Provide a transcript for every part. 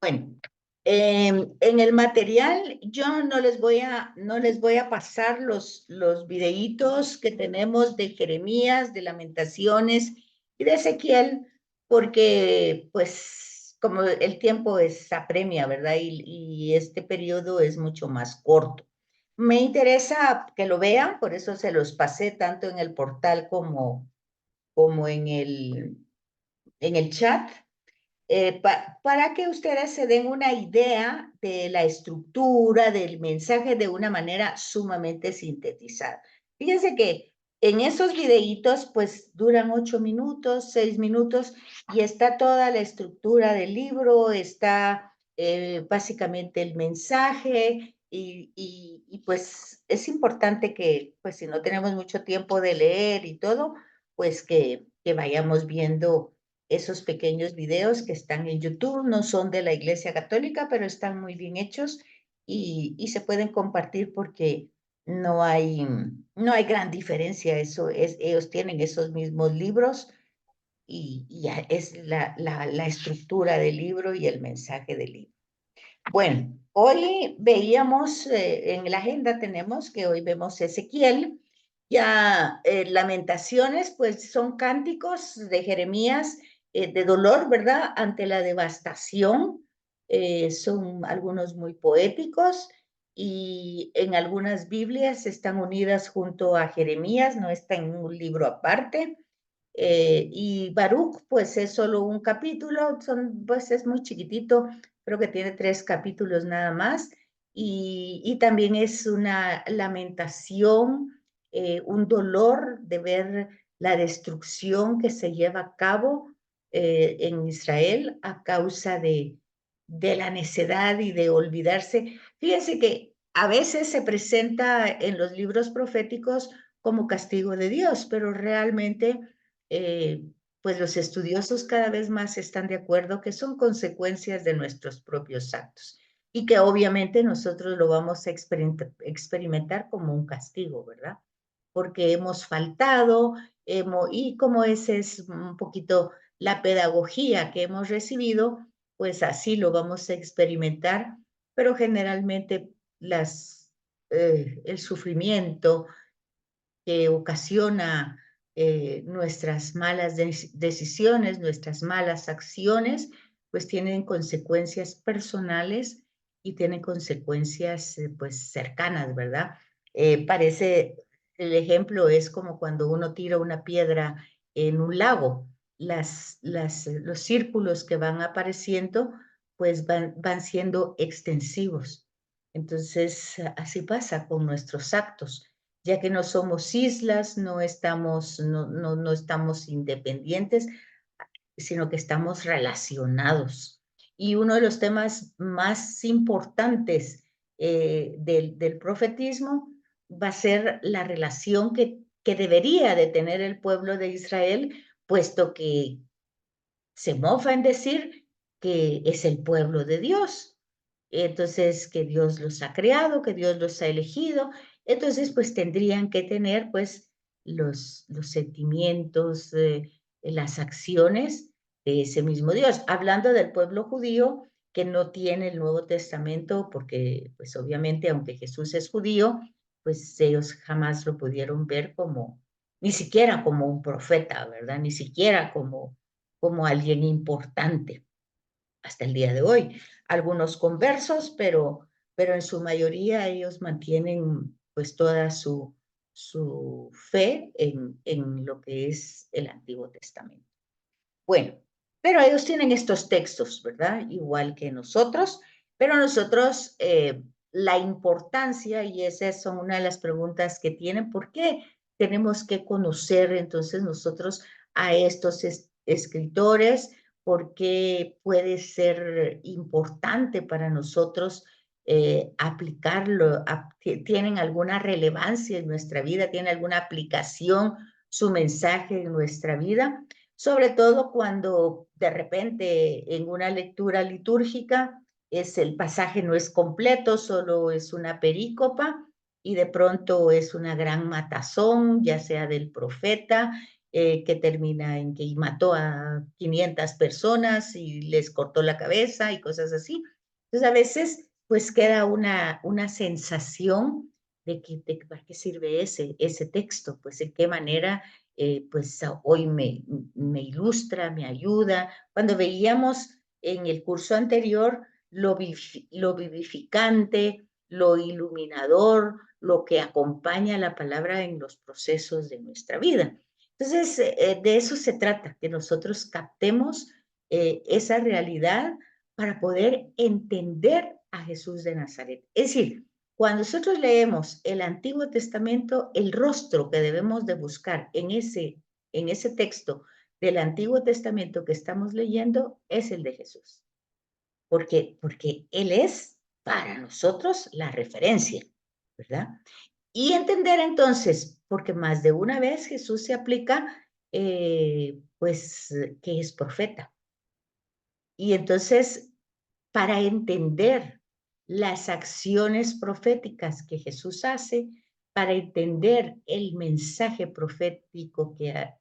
Bueno, en el material yo no les voy a pasar los videitos que tenemos de Jeremías, de Lamentaciones y de Ezequiel, porque pues como el tiempo apremia, ¿verdad? Y este periodo es mucho más corto. Me interesa que lo vean, por eso se los pasé tanto en el portal como en el chat, para que ustedes se den una idea de la estructura del mensaje de una manera sumamente sintetizada. Fíjense que en esos videitos pues duran 8 minutos, 6 minutos y está toda la estructura del libro, está básicamente el mensaje y pues es importante que pues si no tenemos mucho tiempo de leer y todo, pues que vayamos viendo esos pequeños videos que están en YouTube. No son de la Iglesia Católica, pero están muy bien hechos y se pueden compartir porque no hay gran diferencia. Ellos tienen esos mismos libros y ya es la estructura del libro y el mensaje del libro. Bueno, hoy veíamos, en la agenda tenemos que hoy vemos Ezequiel, ya Lamentaciones, pues son cánticos de Jeremías, de dolor, ¿verdad? Ante la devastación. Son algunos muy poéticos y en algunas Biblias están unidas junto a Jeremías, no está en un libro aparte. Y Baruch, pues es solo un capítulo, pues es muy chiquitito, creo que tiene 3 capítulos nada más, y también es una lamentación, un dolor de ver la destrucción que se lleva a cabo en Israel a causa de la necedad y de olvidarse. Fíjense que a veces se presenta en los libros proféticos como castigo de Dios, pero realmente eh, pues los estudiosos cada vez más están de acuerdo que son consecuencias de nuestros propios actos y que obviamente nosotros lo vamos a experimentar como un castigo, ¿verdad? Porque hemos faltado, y como ese es un poquito la pedagogía que hemos recibido, pues así lo vamos a experimentar, pero generalmente el sufrimiento que ocasiona nuestras malas decisiones, nuestras malas acciones, pues tienen consecuencias personales y tienen consecuencias pues cercanas, ¿verdad? El ejemplo es como cuando uno tira una piedra en un lago, los círculos que van apareciendo pues van siendo extensivos. Entonces, así pasa con nuestros actos, ya que no somos islas, no estamos independientes, sino que estamos relacionados. Y uno de los temas más importantes del profetismo va a ser la relación que debería de tener el pueblo de Israel, puesto que se mofa en decir que es el pueblo de Dios. Entonces, que Dios los ha creado, que Dios los ha elegido. Entonces, pues tendrían que tener pues los sentimientos, las acciones de ese mismo Dios. Hablando del pueblo judío que no tiene el Nuevo Testamento, porque pues obviamente aunque Jesús es judío, pues ellos jamás lo pudieron ver como, ni siquiera como un profeta, ¿verdad? Ni siquiera como alguien importante hasta el día de hoy. Algunos conversos, pero en su mayoría ellos mantienen pues toda su fe en lo que es el Antiguo Testamento. Bueno, pero ellos tienen estos textos, ¿verdad? Igual que nosotros, pero nosotros, la importancia, y esas son una de las preguntas que tienen, ¿por qué tenemos que conocer entonces nosotros a estos escritores? ¿Por qué puede ser importante para nosotros aplicarlo? ¿Tienen alguna relevancia en nuestra vida? ¿Tiene alguna aplicación su mensaje en nuestra vida? Sobre todo cuando de repente en una lectura litúrgica el pasaje no es completo, solo es una perícopa y de pronto es una gran matazón, ya sea del profeta, que termina en que mató a 500 personas y les cortó la cabeza y cosas así. Entonces, a veces, pues queda una sensación ¿para qué sirve ese texto? Pues en qué manera, pues hoy me ilustra, me ayuda. Cuando veíamos en el curso anterior lo vivificante, lo iluminador, lo que acompaña la palabra en los procesos de nuestra vida. Entonces, de eso se trata, que nosotros captemos esa realidad para poder entender a Jesús de Nazaret. Es decir, cuando nosotros leemos el Antiguo Testamento, el rostro que debemos de buscar en ese texto del Antiguo Testamento que estamos leyendo es el de Jesús. Porque Él es para nosotros la referencia, ¿verdad? Y entender entonces, porque más de una vez Jesús se aplica, pues, que es profeta. Y entonces, para entender las acciones proféticas que Jesús hace, para entender el mensaje profético que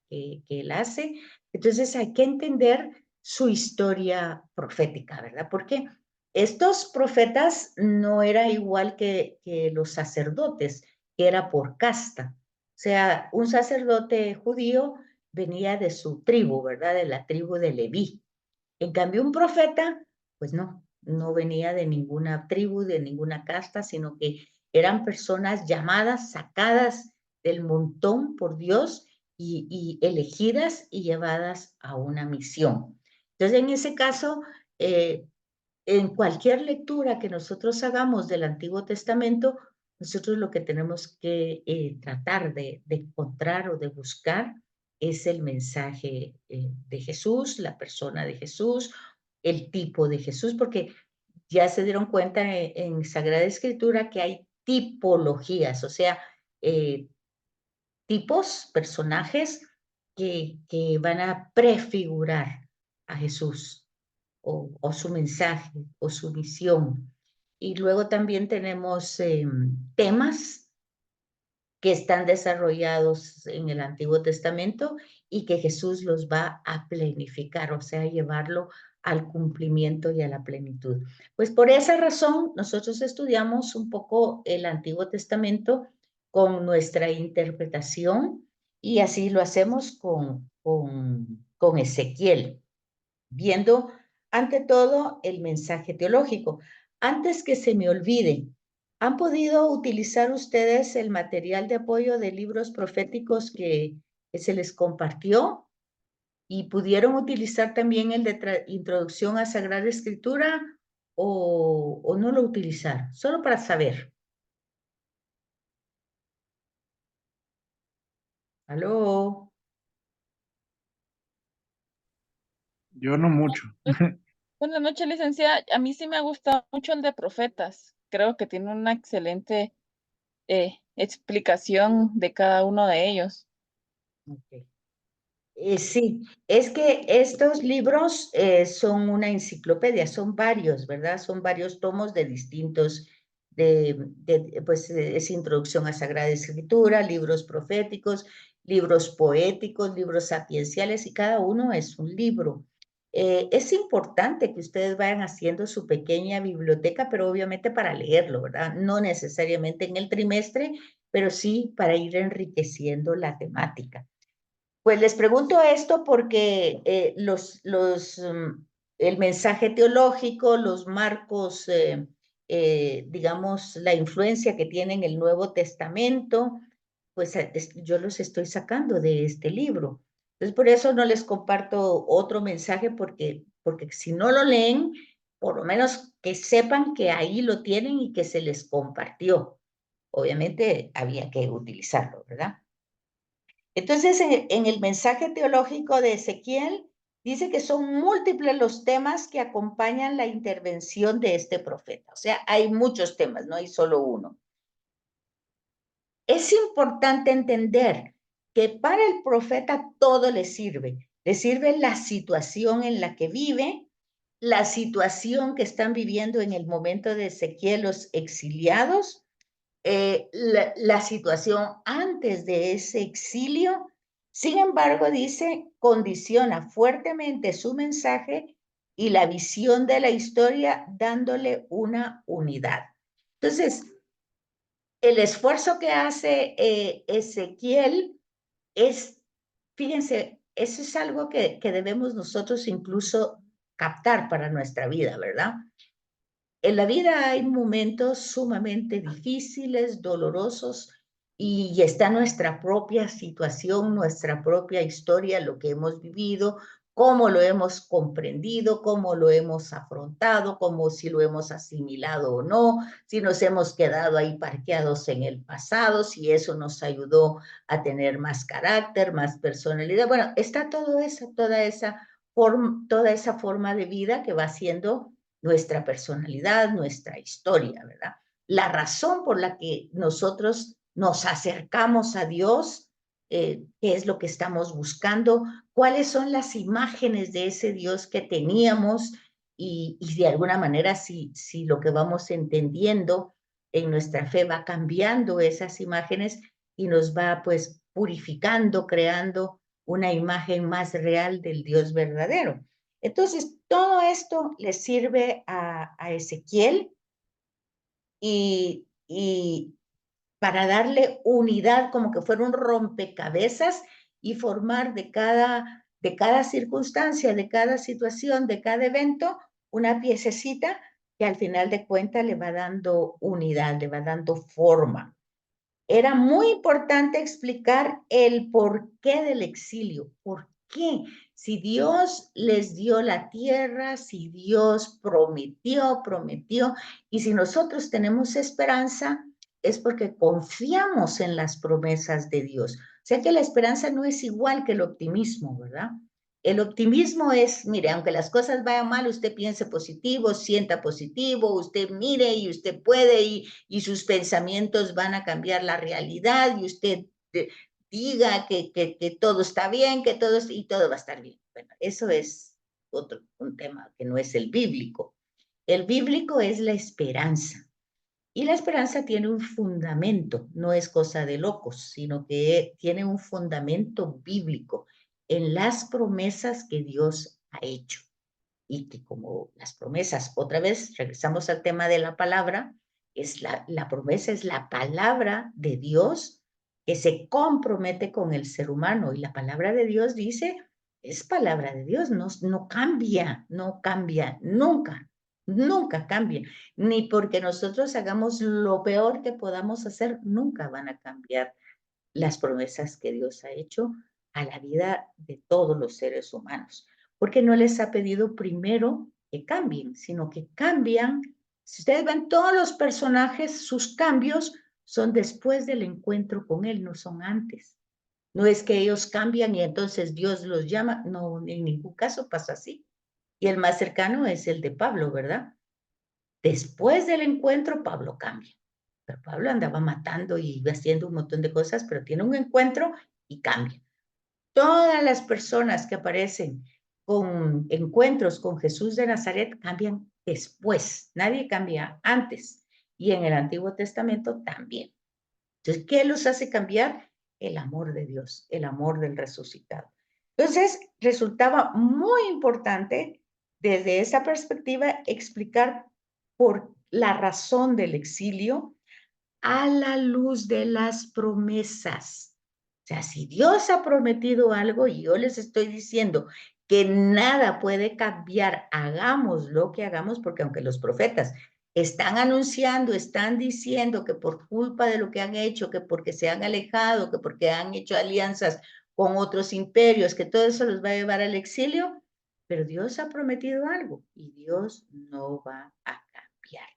Él hace, entonces hay que entender su historia profética, ¿verdad? Porque estos profetas no era igual que los sacerdotes, que era por casta. O sea, un sacerdote judío venía de su tribu, ¿verdad? De la tribu de Leví. En cambio, un profeta, pues no venía de ninguna tribu, de ninguna casta, sino que eran personas llamadas, sacadas del montón por Dios y elegidas y llevadas a una misión. Entonces, en ese caso, en cualquier lectura que nosotros hagamos del Antiguo Testamento, nosotros lo que tenemos que tratar de encontrar o de buscar es el mensaje de Jesús, la persona de Jesús, el tipo de Jesús, porque ya se dieron cuenta en Sagrada Escritura que hay tipologías, o sea, eh, tipos, personajes que van a prefigurar a Jesús o su mensaje o su misión. Y luego también tenemos temas que están desarrollados en el Antiguo Testamento y que Jesús los va a plenificar, o sea, llevarlo al cumplimiento y a la plenitud. Pues por esa razón nosotros estudiamos un poco el Antiguo Testamento con nuestra interpretación y así lo hacemos con Ezequiel, viendo ante todo el mensaje teológico. Antes que se me olvide, ¿han podido utilizar ustedes el material de apoyo de libros proféticos que se les compartió? ¿Y pudieron utilizar también el de Introducción a Sagrada Escritura o no lo utilizaron? Solo para saber. ¿Aló? Yo no mucho. Buenas noches, licenciada. A mí sí me ha gustado mucho el de profetas. Creo que tiene una excelente explicación de cada uno de ellos. Okay. Sí, es que estos libros son una enciclopedia, son varios, ¿verdad? Son varios tomos de distintos, pues es introducción a Sagrada Escritura, libros proféticos, libros poéticos, libros sapienciales, y cada uno es un libro. Es importante que ustedes vayan haciendo su pequeña biblioteca, pero obviamente para leerlo, ¿verdad? No necesariamente en el trimestre, pero sí para ir enriqueciendo la temática. Pues les pregunto esto porque el mensaje teológico, los marcos, digamos, la influencia que tiene en el Nuevo Testamento, pues yo los estoy sacando de este libro. Entonces, por eso no les comparto otro mensaje porque si no lo leen, por lo menos que sepan que ahí lo tienen y que se les compartió. Obviamente había que utilizarlo, ¿verdad? Entonces, en el mensaje teológico de Ezequiel, dice que son múltiples los temas que acompañan la intervención de este profeta. O sea, hay muchos temas, no hay solo uno. Es importante entender que para el profeta todo le sirve. Le sirve la situación en la que vive, la situación que están viviendo en el momento de Ezequiel los exiliados, la situación antes de ese exilio Sin embargo, dice, condiciona fuertemente su mensaje y la visión de la historia dándole una unidad. Entonces, el esfuerzo que hace Ezequiel es, fíjense, eso es algo que debemos nosotros incluso captar para nuestra vida, ¿verdad? En la vida hay momentos sumamente difíciles, dolorosos, y está nuestra propia situación, nuestra propia historia, lo que hemos vivido, cómo lo hemos comprendido, cómo lo hemos afrontado, cómo si lo hemos asimilado o no, si nos hemos quedado ahí parqueados en el pasado, si eso nos ayudó a tener más carácter, más personalidad. Bueno, está todo eso, toda esa forma de vida que va siendo nuestra personalidad, nuestra historia, ¿verdad? La razón por la que nosotros nos acercamos a Dios, qué es lo que estamos buscando, cuáles son las imágenes de ese Dios que teníamos y de alguna manera si lo que vamos entendiendo en nuestra fe va cambiando esas imágenes y nos va pues purificando, creando una imagen más real del Dios verdadero. Entonces, todo esto le sirve a Ezequiel y para darle unidad, como que fuera un rompecabezas y formar de cada circunstancia, de cada situación, de cada evento, una piececita que al final de cuentas le va dando unidad, le va dando forma. Era muy importante explicar el porqué del exilio. ¿Por qué? Si Dios les dio la tierra, si Dios prometió, y si nosotros tenemos esperanza, es porque confiamos en las promesas de Dios. O sea que la esperanza no es igual que el optimismo, ¿verdad? El optimismo es, mire, aunque las cosas vayan mal, usted piense positivo, sienta positivo, usted mire y usted puede y sus pensamientos van a cambiar la realidad y usted diga que todo está bien, que todo, y todo va a estar bien. Bueno, eso es un tema que no es el bíblico. El bíblico es la esperanza. Y la esperanza tiene un fundamento, no es cosa de locos, sino que tiene un fundamento bíblico en las promesas que Dios ha hecho. Y que como las promesas, otra vez regresamos al tema de la palabra, la promesa es la palabra de Dios que se compromete con el ser humano. Y la palabra de Dios dice, es palabra de Dios, no cambia, no cambia, nunca, nunca cambia. Ni porque nosotros hagamos lo peor que podamos hacer, nunca van a cambiar las promesas que Dios ha hecho a la vida de todos los seres humanos, porque no les ha pedido primero que cambien, sino que cambian. Si ustedes ven todos los personajes, sus cambios son después del encuentro con Él, no son antes. No es que ellos cambian y entonces Dios los llama, no, en ningún caso pasa así. Y el más cercano es el de Pablo, ¿verdad? Después del encuentro, Pablo cambia. Pero Pablo andaba matando y haciendo un montón de cosas, pero tiene un encuentro y cambia. Todas las personas que aparecen con encuentros con Jesús de Nazaret cambian después. Nadie cambia antes. Y en el Antiguo Testamento también. Entonces, ¿qué los hace cambiar? El amor de Dios, el amor del resucitado. Entonces, resultaba muy importante desde esa perspectiva explicar por la razón del exilio a la luz de las promesas. O sea, si Dios ha prometido algo y yo les estoy diciendo que nada puede cambiar, hagamos lo que hagamos, porque aunque los profetas están anunciando, están diciendo que por culpa de lo que han hecho, que porque se han alejado, que porque han hecho alianzas con otros imperios, que todo eso los va a llevar al exilio, pero Dios ha prometido algo y Dios no va a cambiar.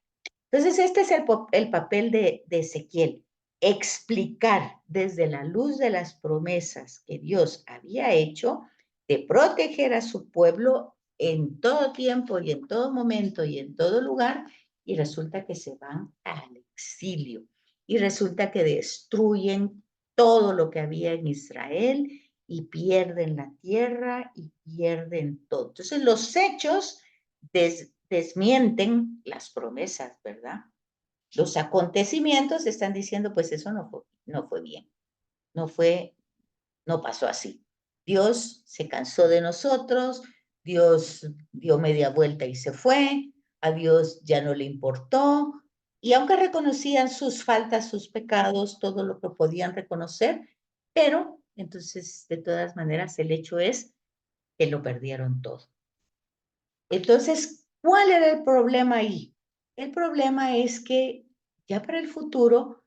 Entonces, este es el papel de Ezequiel, explicar desde la luz de las promesas que Dios había hecho de proteger a su pueblo en todo tiempo y en todo momento y en todo lugar, y resulta que se van al exilio, y resulta que destruyen todo lo que había en Israel y pierden la tierra y pierden todo. Entonces, los hechos desmienten las promesas, ¿verdad? Los acontecimientos están diciendo, pues eso no fue bien, no fue no pasó así. Dios se cansó de nosotros, Dios dio media vuelta y se fue, a Dios ya no le importó, y aunque reconocían sus faltas, sus pecados, todo lo que podían reconocer, pero entonces, de todas maneras, el hecho es que lo perdieron todo. Entonces, ¿cuál era el problema ahí? El problema es que ya para el futuro,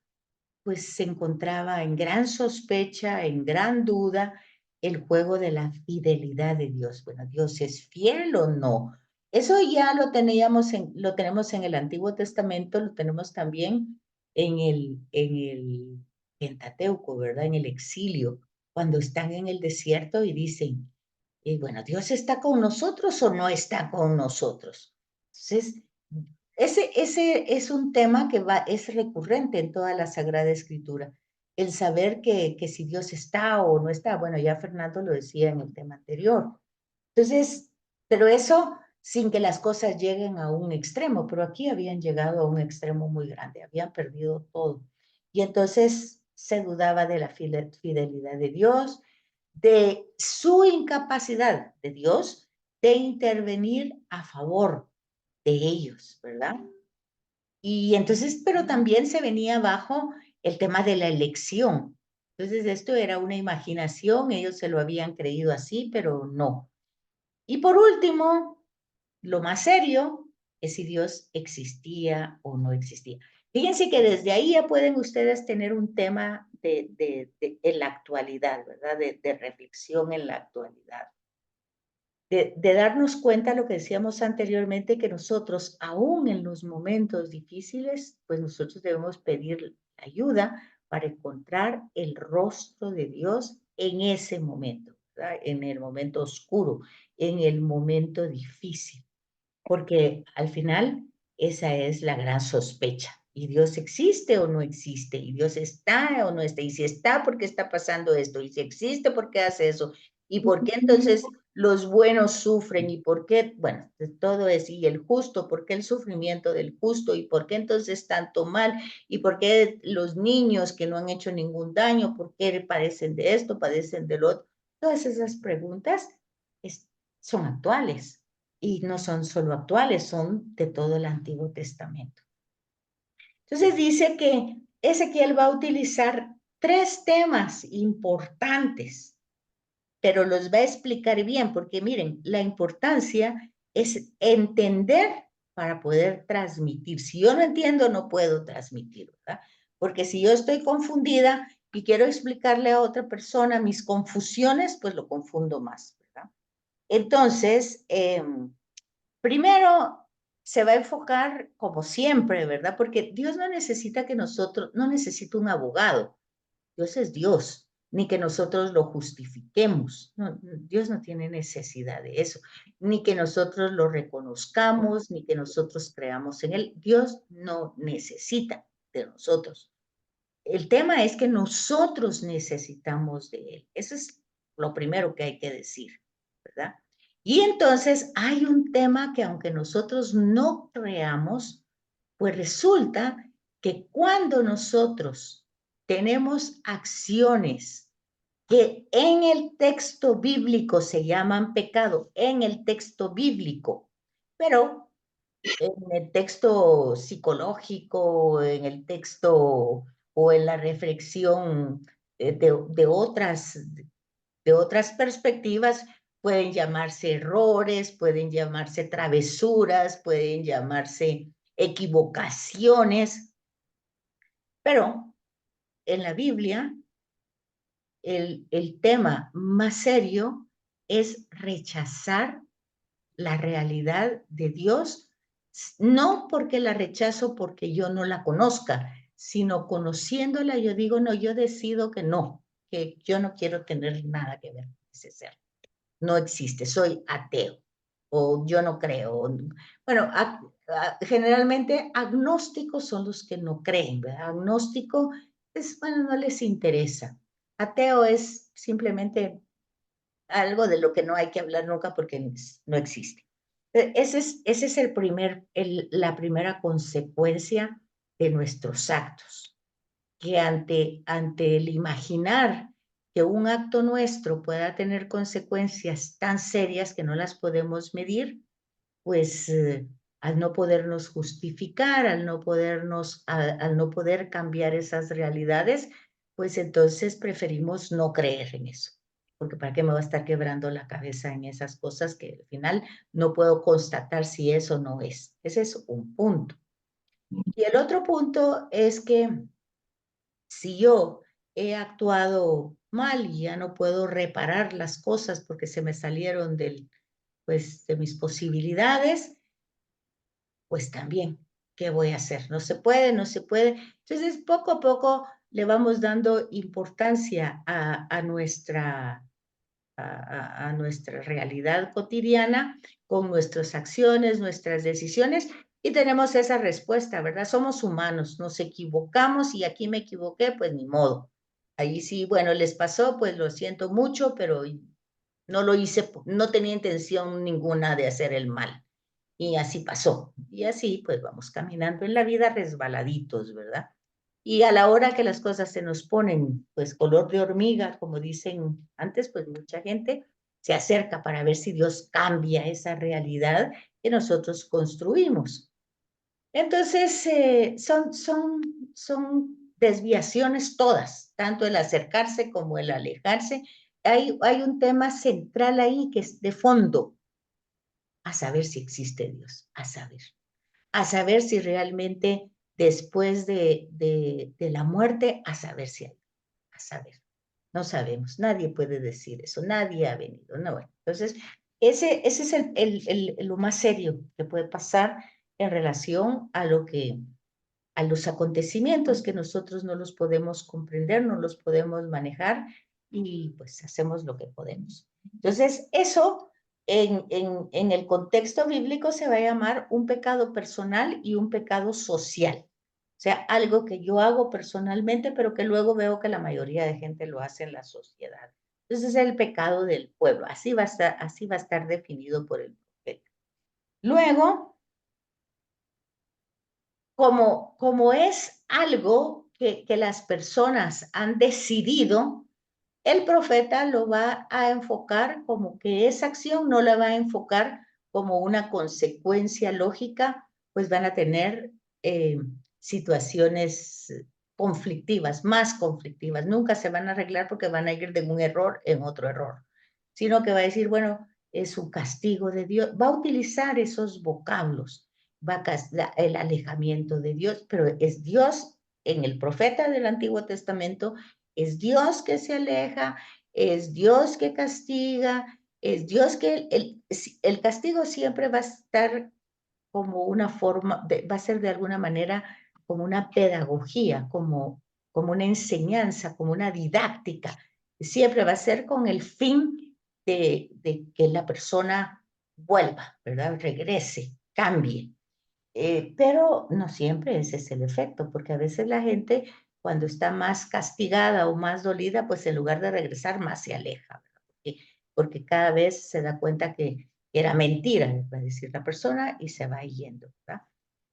pues se encontraba en gran sospecha, en gran duda, el juego de la fidelidad de Dios. Bueno, ¿Dios es fiel o no? Eso ya lo tenemos en el Antiguo Testamento, lo tenemos también en el Pentateuco, ¿verdad? En el exilio, cuando están en el desierto y dicen, bueno, ¿Dios está con nosotros o no está con nosotros? Entonces, ese es un tema que es recurrente en toda la Sagrada Escritura, el saber que si Dios está o no está. Bueno, ya Fernando lo decía en el tema anterior. Entonces, pero eso sin que las cosas lleguen a un extremo, pero aquí habían llegado a un extremo muy grande, habían perdido todo. Y entonces se dudaba de la fidelidad de Dios, de su incapacidad de Dios de intervenir a favor de ellos, ¿verdad? Y entonces, pero también se venía abajo el tema de la elección. Entonces, esto era una imaginación, ellos se lo habían creído así, pero no. Y por último, lo más serio es si Dios existía o no existía. Fíjense que desde ahí ya pueden ustedes tener un tema en la actualidad, ¿verdad? De reflexión en la actualidad. De darnos cuenta, lo que decíamos anteriormente, que nosotros, aún en los momentos difíciles, pues nosotros debemos pedir ayuda para encontrar el rostro de Dios en ese momento, ¿verdad? En el momento oscuro, en el momento difícil, porque al final esa es la gran sospecha. ¿Y Dios existe o no existe? ¿Y Dios está o no está? ¿Y si está, por qué está pasando esto? ¿Y si existe, por qué hace eso? ¿Y por qué entonces los buenos sufren? ¿Y por qué? Bueno, todo es, y el justo, ¿por qué el sufrimiento del justo? ¿Y por qué entonces tanto mal? ¿Y por qué los niños que no han hecho ningún daño, por qué padecen de esto, padecen del otro? Todas esas preguntas son actuales y no son solo actuales, son de todo el Antiguo Testamento. Entonces dice que Ezequiel va a utilizar 3 temas importantes, pero los va a explicar bien, porque miren, la importancia es entender para poder transmitir. Si yo no entiendo, no puedo transmitir, ¿verdad? Porque si yo estoy confundida y quiero explicarle a otra persona mis confusiones, pues lo confundo más, ¿verdad? Entonces, primero se va a enfocar como siempre, ¿verdad? Porque Dios no necesita que nosotros, no necesita un abogado. Dios es Dios, ni que nosotros lo justifiquemos. No, Dios no tiene necesidad de eso, ni que nosotros lo reconozcamos, ni que nosotros creamos en Él. Dios no necesita de nosotros. El tema es que nosotros necesitamos de Él. Eso es lo primero que hay que decir, ¿verdad? Y entonces hay un tema que aunque nosotros no creamos, pues resulta que cuando nosotros tenemos acciones que en el texto bíblico se llaman pecado, en el texto bíblico, pero en el texto psicológico, en el texto o en la reflexión de otras perspectivas, pueden llamarse errores, pueden llamarse travesuras, pueden llamarse equivocaciones, pero en la Biblia el tema más serio es rechazar la realidad de Dios, no porque la rechazo porque yo no la conozca, sino conociéndola yo digo, no, yo decido que no, que yo no quiero tener nada que ver con ese ser. No existe, soy ateo o yo no creo. Bueno, generalmente agnósticos son los que no creen, ¿verdad? Agnóstico es, bueno, no les interesa. Ateo es simplemente algo de lo que no hay que hablar nunca porque no existe. Ese es la primera consecuencia de nuestros actos, que ante el imaginar que un acto nuestro pueda tener consecuencias tan serias que no las podemos medir, pues al no podernos justificar, al no poder cambiar esas realidades, pues entonces preferimos no creer en eso. Porque ¿para qué me va a estar quebrando la cabeza en esas cosas que al final no puedo constatar si eso no es? Ese es un punto. Y el otro punto es que si yo he actuado mal y ya no puedo reparar las cosas porque se me salieron pues, de mis posibilidades, pues también, ¿qué voy a hacer? No se puede, no se puede. Entonces, poco a poco le vamos dando importancia a nuestra realidad cotidiana con nuestras acciones, nuestras decisiones, y tenemos esa respuesta, ¿verdad? Somos humanos, nos equivocamos y aquí me equivoqué, pues ni modo. Ahí sí, bueno, les pasó, pues lo siento mucho, pero no lo hice, no tenía intención ninguna de hacer el mal. Y así pasó. Y así, pues vamos caminando en la vida resbaladitos, ¿verdad? Y a la hora que las cosas se nos ponen, pues, color de hormiga, como dicen antes, pues mucha gente se acerca para ver si Dios cambia esa realidad que nosotros construimos. Entonces, son desviaciones todas, tanto el acercarse como el alejarse. Hay un tema central ahí que es de fondo, a saber si existe Dios, a saber si realmente después de la muerte, a saber si hay, a saber. No sabemos, nadie puede decir eso, nadie ha venido, no, bueno. Entonces, ese es lo más serio que puede pasar en relación a los acontecimientos que nosotros no los podemos comprender, no los podemos manejar y pues hacemos lo que podemos. Entonces, eso en el contexto bíblico se va a llamar un pecado personal y un pecado social. O sea, algo que yo hago personalmente, pero que luego veo que la mayoría de gente lo hace en la sociedad. Entonces es el pecado del pueblo. Así va a estar definido por el profeta. Luego, como es algo que las personas han decidido, el profeta lo va a enfocar como que esa acción no la va a enfocar como una consecuencia lógica, pues van a tener situaciones conflictivas, más conflictivas. Nunca se van a arreglar porque van a ir de un error en otro error, sino que va a decir, bueno, es un castigo de Dios. Va a utilizar esos vocablos, el alejamiento de Dios, pero es Dios en el profeta del Antiguo Testamento, es Dios que se aleja, es Dios que castiga, es Dios que el castigo siempre va a estar como una forma, va a ser de alguna manera como una pedagogía, como una enseñanza, como una didáctica. Siempre va a ser con el fin de que la persona vuelva, ¿verdad? Regrese, cambie. Pero no siempre ese es el efecto, porque a veces la gente cuando está más castigada o más dolida, pues en lugar de regresar, más se aleja, ¿verdad? Porque cada vez se da cuenta que era mentira, va a decir la persona, y se va yendo, ¿verdad?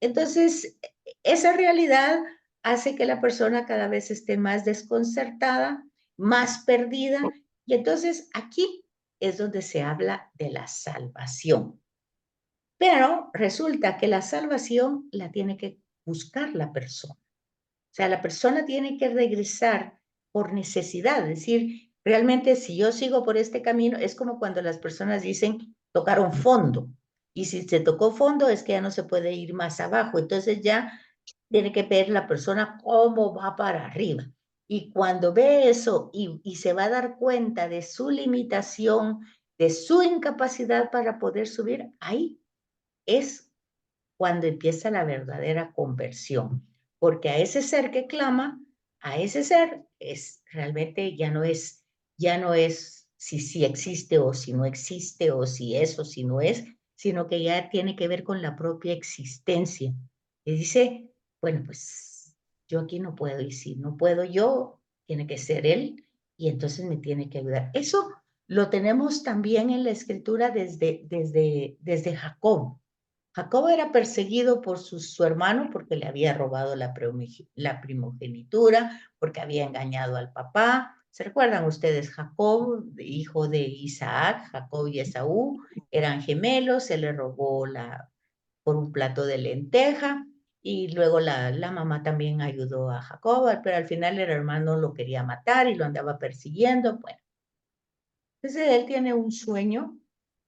Entonces, esa realidad hace que la persona cada vez esté más desconcertada, más perdida, y entonces aquí es donde se habla de la salvación. Pero resulta que la salvación la tiene que buscar la persona. O sea, la persona tiene que regresar por necesidad. Es decir, realmente si yo sigo por este camino, es como cuando las personas dicen tocaron fondo. Y si se tocó fondo es que ya no se puede ir más abajo. Entonces ya tiene que ver la persona cómo va para arriba. Y cuando ve eso y se va a dar cuenta de su limitación, de su incapacidad para poder subir, ahí es cuando empieza la verdadera conversión, porque a ese ser que clama, a ese ser es realmente ya no es si sí existe o si no existe o si es o si no es, sino que ya tiene que ver con la propia existencia. Y dice, bueno, pues yo aquí no puedo y si no puedo yo, tiene que ser él y entonces me tiene que ayudar. Eso lo tenemos también en la escritura desde Jacob. Jacob era perseguido por su hermano porque le había robado la primogenitura, porque había engañado al papá, ¿Se recuerdan ustedes? Jacob, hijo de Isaac, Jacob y Esaú, eran gemelos, se le robó por un plato de lenteja, y luego la mamá también ayudó a Jacob, pero al final el hermano lo quería matar y lo andaba persiguiendo. Bueno, entonces él tiene un sueño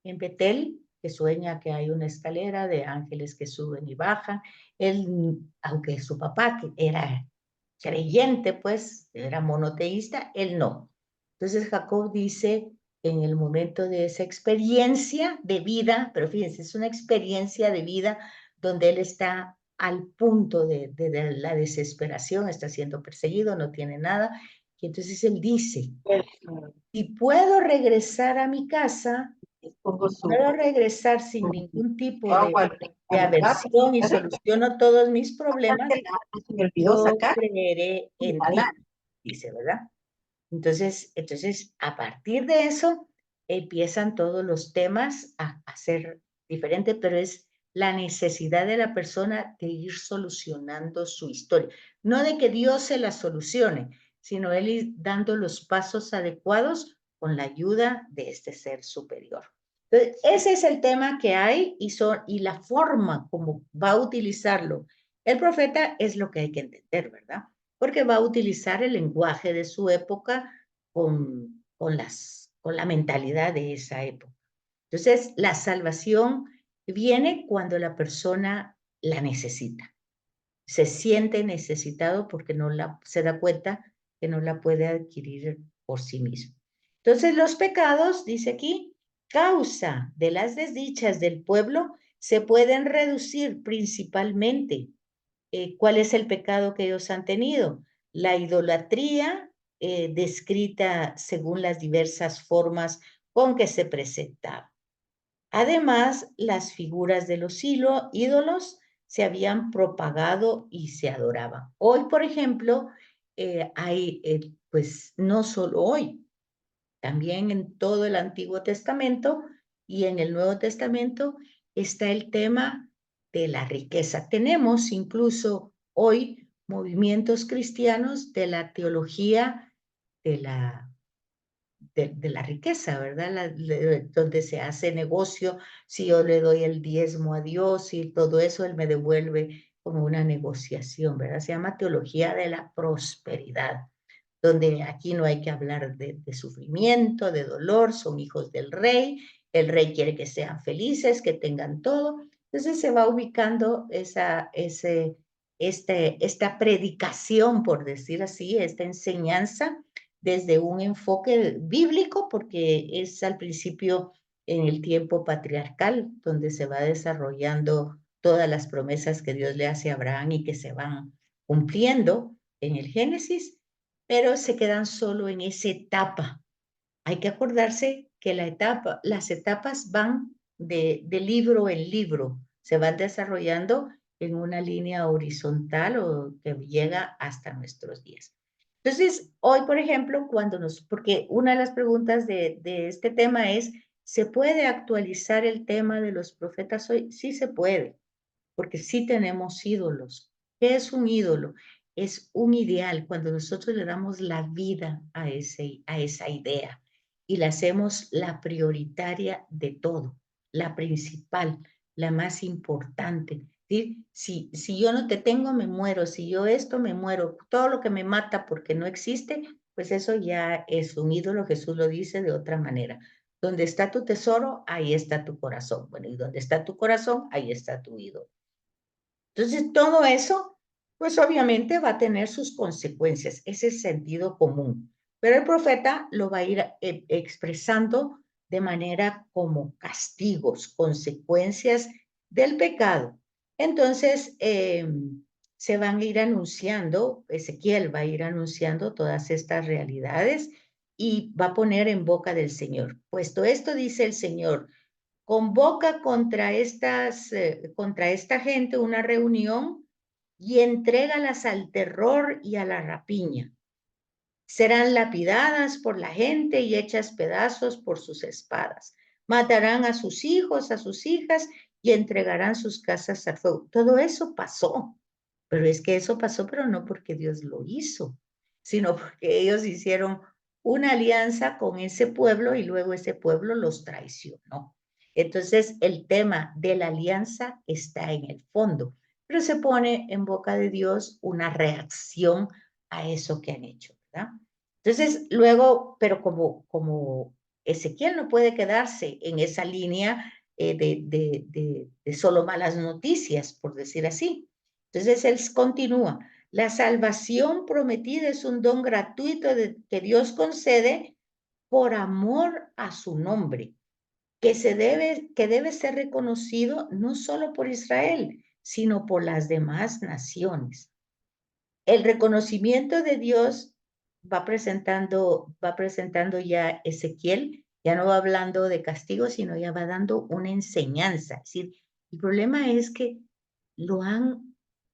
en Betel, que sueña que hay una escalera de ángeles que suben y bajan. Él, aunque su papá que era creyente, pues era monoteísta, él no. Entonces Jacob dice en el momento de esa experiencia de vida, pero fíjense, es una experiencia de vida donde él está al punto de la desesperación, está siendo perseguido, no tiene nada, y entonces él dice, si puedo regresar a mi casa, puedo regresar sin ningún tipo de aversión y soluciono todos mis problemas, yo creeré en ti, dice, ¿verdad? Entonces, a partir de eso, empiezan todos los temas a ser diferentes, pero es la necesidad de la persona de ir solucionando su historia. No de que Dios se la solucione, sino él ir dando los pasos adecuados con la ayuda de este ser superior. Entonces, ese es el tema que hay y la forma como va a utilizarlo el profeta es lo que hay que entender, ¿verdad? Porque va a utilizar el lenguaje de su época con la mentalidad de esa época. Entonces, la salvación viene cuando la persona la necesita. Se siente necesitado porque se da cuenta que no la puede adquirir por sí mismo. Entonces, los pecados, dice aquí, causa de las desdichas del pueblo, se pueden reducir principalmente. ¿Cuál es el pecado que ellos han tenido? La idolatría, descrita según las diversas formas con que se presentaba. Además, las figuras de los ídolos se habían propagado y se adoraban. Hoy, por ejemplo, pues no solo hoy, también en todo el Antiguo Testamento y en el Nuevo Testamento está el tema de la riqueza. Tenemos incluso hoy movimientos cristianos de la teología de la riqueza, ¿verdad? Donde se hace negocio, si yo le doy el diezmo a Dios y todo eso, Él me devuelve como una negociación, ¿verdad? Se llama teología de la prosperidad, donde aquí no hay que hablar de sufrimiento, de dolor, son hijos del rey, el rey quiere que sean felices, que tengan todo. Entonces se va ubicando esta predicación, por decir así, esta enseñanza desde un enfoque bíblico, porque es al principio en el tiempo patriarcal, donde se va desarrollando todas las promesas que Dios le hace a Abraham y que se van cumpliendo en el Génesis, pero se quedan solo en esa etapa. Hay que acordarse que las etapas van de libro en libro, se van desarrollando en una línea horizontal o que llega hasta nuestros días. Entonces, hoy, por ejemplo, porque una de las preguntas de este tema es, ¿se puede actualizar el tema de los profetas hoy? Sí se puede, porque sí tenemos ídolos. ¿Qué es un ídolo? Es un ideal cuando nosotros le damos la vida a esa idea y la hacemos la prioritaria de todo, la principal, la más importante. ¿Sí? Si yo no te tengo, me muero. Si yo esto, me muero. Todo lo que me mata porque no existe, pues eso ya es un ídolo. Jesús lo dice de otra manera. Donde está tu tesoro, ahí está tu corazón. Bueno, y donde está tu corazón, ahí está tu ídolo. Entonces, todo eso, pues obviamente va a tener sus consecuencias, ese es sentido común. Pero el profeta lo va a ir expresando de manera como castigos, consecuencias del pecado. Entonces, se van a ir anunciando, Ezequiel va a ir anunciando todas estas realidades y va a poner en boca del Señor. Puesto esto, dice el Señor, convoca contra esta gente una reunión y entrégalas al terror y a la rapiña. Serán lapidadas por la gente y hechas pedazos por sus espadas. Matarán a sus hijos, a sus hijas y entregarán sus casas al fuego. Todo eso pasó, pero es que eso pasó, pero no porque Dios lo hizo, sino porque ellos hicieron una alianza con ese pueblo y luego ese pueblo los traicionó. Entonces, el tema de la alianza está en el fondo, pero se pone en boca de Dios una reacción a eso que han hecho, ¿verdad? Entonces, luego, pero como Ezequiel no puede quedarse en esa línea de solo malas noticias, por decir así. Entonces, él continúa. La salvación prometida es un don gratuito que Dios concede por amor a su nombre, que debe ser reconocido no solo por Israel, sino por las demás naciones. El reconocimiento de Dios va presentando ya Ezequiel, ya no va hablando de castigo, sino ya va dando una enseñanza. Es decir, el problema es que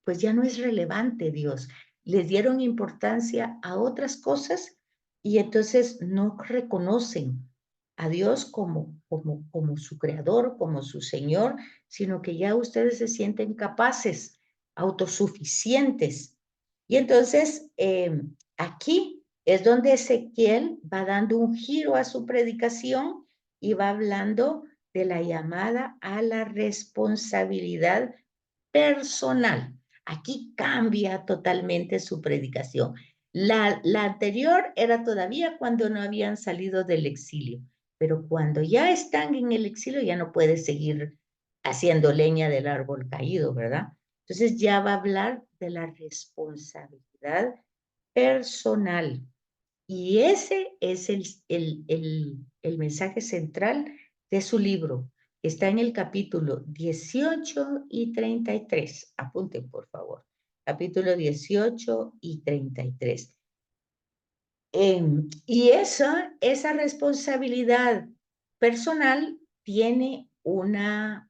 pues ya no es relevante Dios. Les dieron importancia a otras cosas y entonces no reconocen a Dios como su creador, como su Señor, sino que ya ustedes se sienten capaces, autosuficientes. Y entonces aquí es donde Ezequiel va dando un giro a su predicación y va hablando de la llamada a la responsabilidad personal. Aquí cambia totalmente su predicación. La anterior era todavía cuando no habían salido del exilio, pero cuando ya están en el exilio ya no puede seguir haciendo leña del árbol caído, ¿verdad? Entonces ya va a hablar de la responsabilidad personal. Y ese es el mensaje central de su libro. Está en el capítulo 18 y 33. Apunten, por favor. Capítulo 18 y 33. Y esa responsabilidad personal tiene una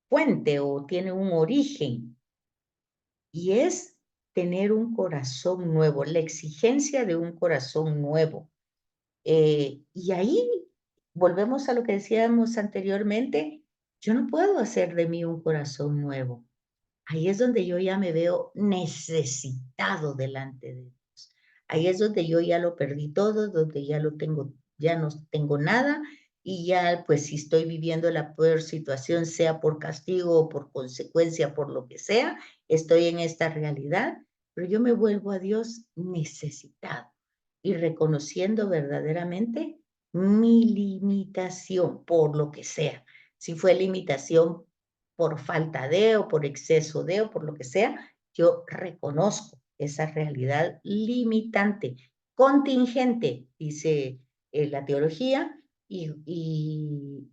fuente o tiene un origen, y es tener un corazón nuevo, la exigencia de un corazón nuevo. Y ahí volvemos a lo que decíamos anteriormente, yo no puedo hacer de mí un corazón nuevo. Ahí es donde yo ya me veo necesitado delante de Dios. Ahí es donde yo ya lo perdí todo, donde ya no tengo nada y ya pues si estoy viviendo la peor situación, sea por castigo o por consecuencia, por lo que sea, estoy en esta realidad, pero yo me vuelvo a Dios necesitado y reconociendo verdaderamente mi limitación por lo que sea. Si fue limitación por falta de o por exceso de o por lo que sea, yo reconozco esa realidad limitante, contingente, dice la teología, y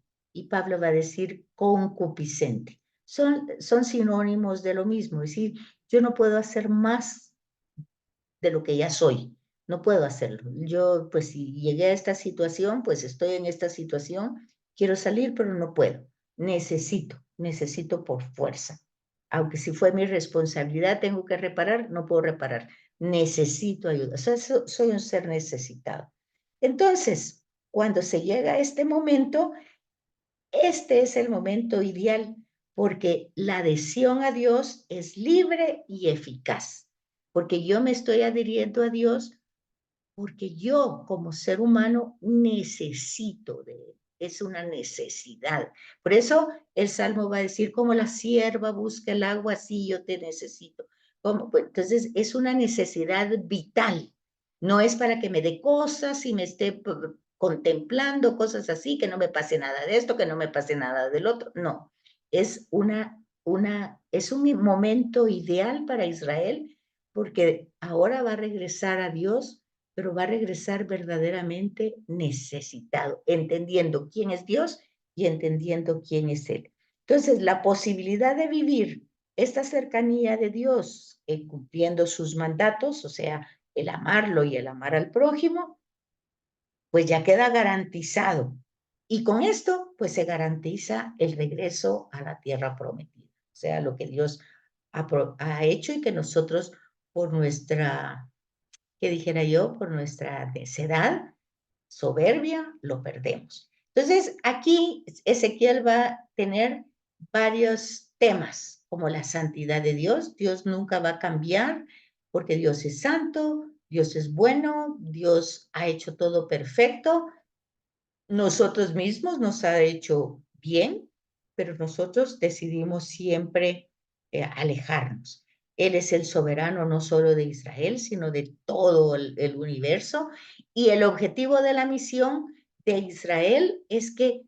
Pablo va a decir concupiscente. Son sinónimos de lo mismo, es decir, yo no puedo hacer más de lo que ya soy, no puedo hacerlo. Yo, pues si llegué a esta situación, pues estoy en esta situación, quiero salir, pero no puedo. Necesito por fuerza. Aunque si fue mi responsabilidad, tengo que reparar, no puedo reparar. Necesito ayuda. O sea, soy un ser necesitado. Entonces, cuando se llega a este momento, este es el momento ideal porque la adhesión a Dios es libre y eficaz. Porque yo me estoy adhiriendo a Dios porque yo como ser humano necesito de él. Es una necesidad. Por eso el Salmo va a decir, como la sierva busca el agua, así yo te necesito. Pues, entonces es una necesidad vital. No es para que me dé cosas y me esté contemplando cosas así, que no me pase nada de esto, que no me pase nada del otro. No, es es un momento ideal para Israel porque ahora va a regresar a Dios, pero va a regresar verdaderamente necesitado, entendiendo quién es Dios y entendiendo quién es Él. Entonces, la posibilidad de vivir esta cercanía de Dios, cumpliendo sus mandatos, o sea, el amarlo y el amar al prójimo, pues ya queda garantizado. Y con esto, pues se garantiza el regreso a la tierra prometida, o sea, lo que Dios ha hecho y que nosotros, por nuestra, que dijera yo, por nuestra necedad, soberbia, lo perdemos. Entonces, aquí Ezequiel va a tener varios temas, como la santidad de Dios. Dios nunca va a cambiar porque Dios es santo, Dios es bueno, Dios ha hecho todo perfecto, nosotros mismos nos ha hecho bien, pero nosotros decidimos siempre alejarnos. Él es el soberano no solo de Israel, sino de todo el universo. Y el objetivo de la misión de Israel es que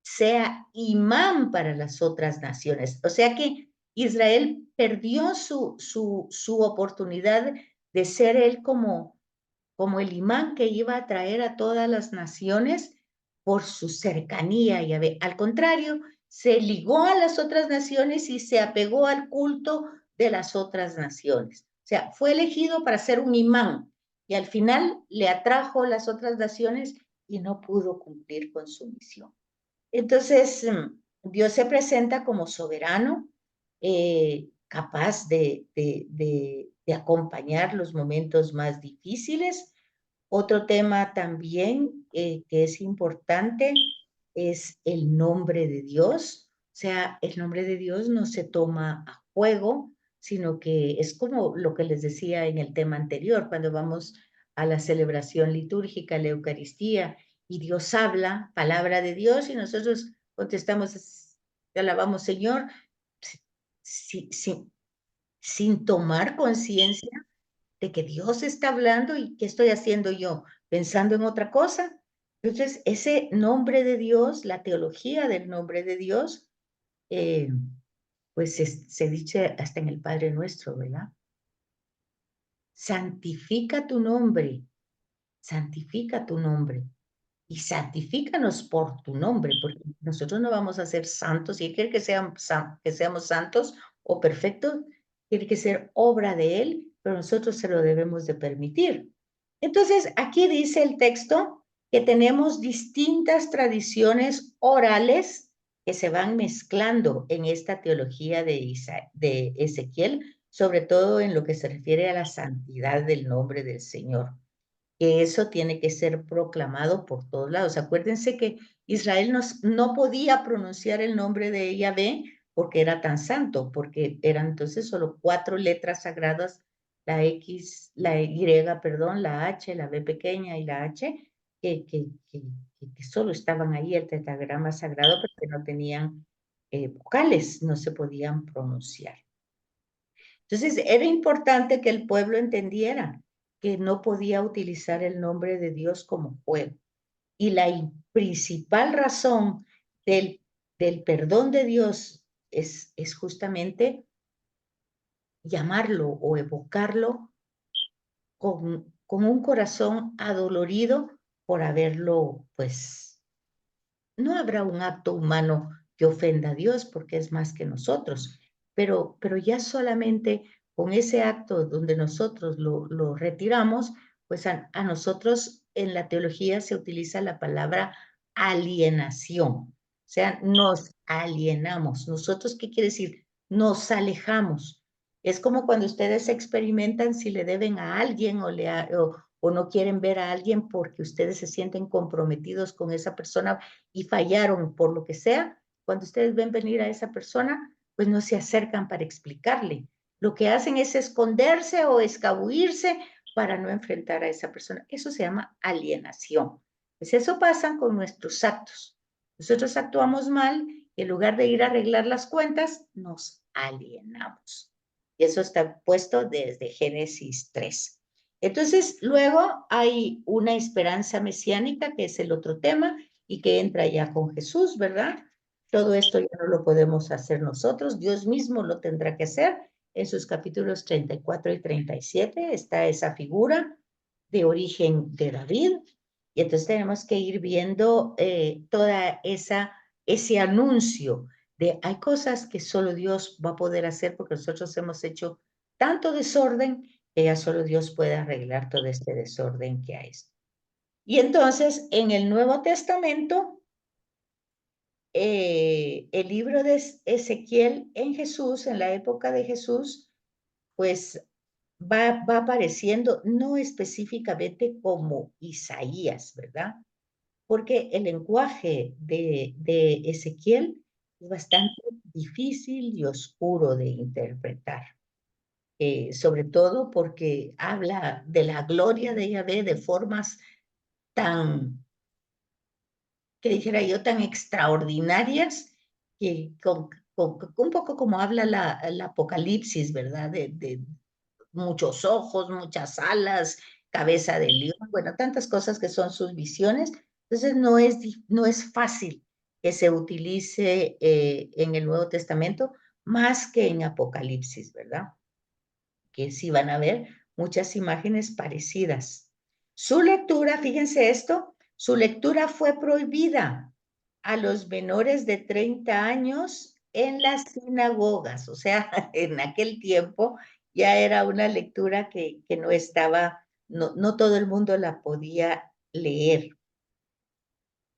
sea imán para las otras naciones. O sea que Israel perdió su oportunidad de ser él como el imán que iba a traer a todas las naciones por su cercanía. Al contrario, se ligó a las otras naciones y se apegó al culto de las otras naciones. O sea, fue elegido para ser un imán y al final le atrajo las otras naciones y no pudo cumplir con su misión. Entonces, Dios se presenta como soberano, capaz de acompañar los momentos más difíciles. Otro tema también que es importante es el nombre de Dios. O sea, el nombre de Dios no se toma a juego, sino que es como lo que les decía en el tema anterior, cuando vamos a la celebración litúrgica, la Eucaristía, y Dios habla, palabra de Dios, y nosotros contestamos, te alabamos Señor, sin tomar conciencia de que Dios está hablando y qué estoy haciendo yo, pensando en otra cosa. Entonces, ese nombre de Dios, la teología del nombre de Dios, eh, pues se dice hasta en el Padre Nuestro, ¿verdad? Santifica tu nombre, santifica tu nombre y santifícanos por tu nombre, porque nosotros no vamos a ser santos, y Él quiere que seamos santos o perfectos, tiene que ser obra de Él, pero nosotros se lo debemos de permitir. Entonces, aquí dice el texto que tenemos distintas tradiciones orales que se van mezclando en esta teología de Ezequiel, sobre todo en lo que se refiere a la santidad del nombre del Señor, que eso tiene que ser proclamado por todos lados. Acuérdense que Israel no podía pronunciar el nombre de Yahvé porque era tan santo, porque eran entonces solo 4 letras sagradas, la X, la Y, perdón, la H, la B pequeña y la H, que solo estaban ahí, el tetragrama sagrado, pero que no tenían vocales, no se podían pronunciar. Entonces, era importante que el pueblo entendiera que no podía utilizar el nombre de Dios como juego. Y la principal razón del perdón de Dios es justamente llamarlo o evocarlo con un corazón adolorido por haberlo, pues, no habrá un acto humano que ofenda a Dios porque es más que nosotros, pero ya solamente con ese acto donde nosotros lo retiramos, pues a nosotros en la teología se utiliza la palabra alienación. O sea, nos alienamos. ¿Nosotros qué quiere decir? Nos alejamos. Es como cuando ustedes experimentan si le deben a alguien o no quieren ver a alguien porque ustedes se sienten comprometidos con esa persona y fallaron por lo que sea. Cuando ustedes ven venir a esa persona, pues no se acercan para explicarle. Lo que hacen es esconderse o escabullirse para no enfrentar a esa persona. Eso se llama alienación. Pues eso pasa con nuestros actos. Nosotros actuamos mal y en lugar de ir a arreglar las cuentas, nos alienamos. Y eso está puesto desde Génesis 3. Entonces, luego hay una esperanza mesiánica, que es el otro tema, y que entra ya con Jesús, ¿verdad? Todo esto ya no lo podemos hacer nosotros, Dios mismo lo tendrá que hacer. En sus capítulos 34 y 37 está esa figura de origen de David, y entonces tenemos que ir viendo toda ese anuncio de hay cosas que solo Dios va a poder hacer porque nosotros hemos hecho tanto desorden que ya solo Dios puede arreglar todo este desorden que hay. Y entonces en el Nuevo Testamento, el libro de Ezequiel en Jesús, en la época de Jesús, pues va apareciendo no específicamente como Isaías, ¿verdad? Porque el lenguaje de Ezequiel es bastante difícil y oscuro de interpretar. sobre todo porque habla de la gloria de Yahvé de formas tan, que dijera yo, tan extraordinarias, que un poco como habla el Apocalipsis, ¿verdad? De muchos ojos, muchas alas, cabeza de león, bueno, tantas cosas que son sus visiones. Entonces no es fácil que se utilice en el Nuevo Testamento más que en Apocalipsis, ¿verdad? Que sí van a ver muchas imágenes parecidas. Su lectura, fíjense esto, su lectura fue prohibida a los menores de 30 años en las sinagogas, o sea, en aquel tiempo ya era una lectura que no estaba, no todo el mundo la podía leer.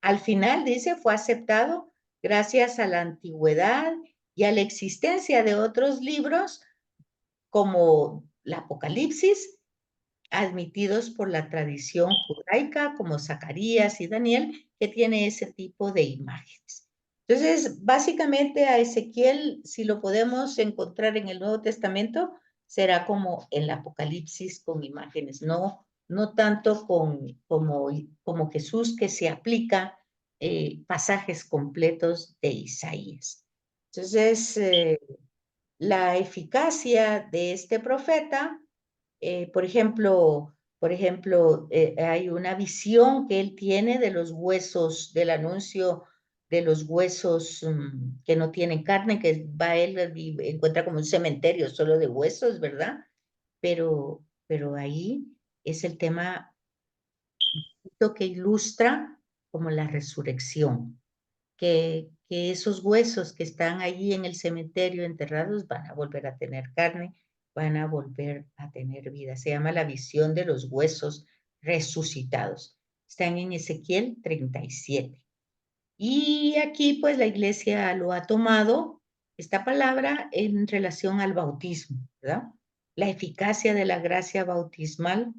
Al final, dice, fue aceptado gracias a la antigüedad y a la existencia de otros libros como el Apocalipsis, admitidos por la tradición judaica como Zacarías y Daniel, que tiene ese tipo de imágenes. Entonces, básicamente a Ezequiel, si lo podemos encontrar en el Nuevo Testamento, será como el Apocalipsis con imágenes, no tanto como Jesús, que se aplica pasajes completos de Isaías. Entonces, la eficacia de este profeta, por ejemplo, hay una visión que él tiene de los huesos, del anuncio de los huesos que no tienen carne, que va él y encuentra como un cementerio solo de huesos, ¿verdad? Pero ahí es el tema que ilustra como la resurrección, que esos huesos que están allí en el cementerio enterrados van a volver a tener carne, van a volver a tener vida. Se llama la visión de los huesos resucitados. Están en Ezequiel 37. Y aquí pues la iglesia lo ha tomado, esta palabra, en relación al bautismo, ¿verdad? La eficacia de la gracia bautismal,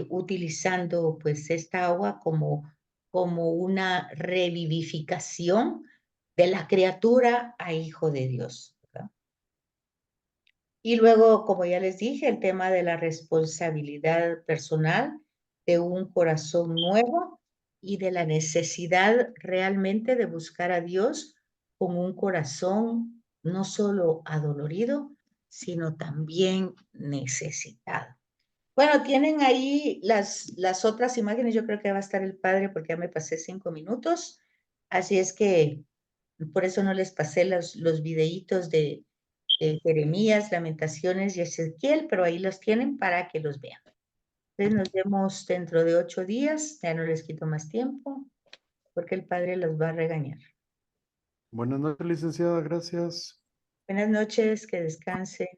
utilizando pues esta agua como una revivificación de la criatura a hijo de Dios, ¿verdad? Y luego, como ya les dije, el tema de la responsabilidad personal, de un corazón nuevo y de la necesidad realmente de buscar a Dios con un corazón no solo adolorido, sino también necesitado. Bueno, tienen ahí las otras imágenes. Yo creo que va a estar el padre porque ya me pasé 5 minutos. Así es que por eso no les pasé los videitos de Jeremías, Lamentaciones y Ezequiel, pero ahí los tienen para que los vean. Entonces nos vemos dentro de 8 días. Ya no les quito más tiempo porque el padre los va a regañar. Buenas noches, licenciada, gracias. Buenas noches, que descanse.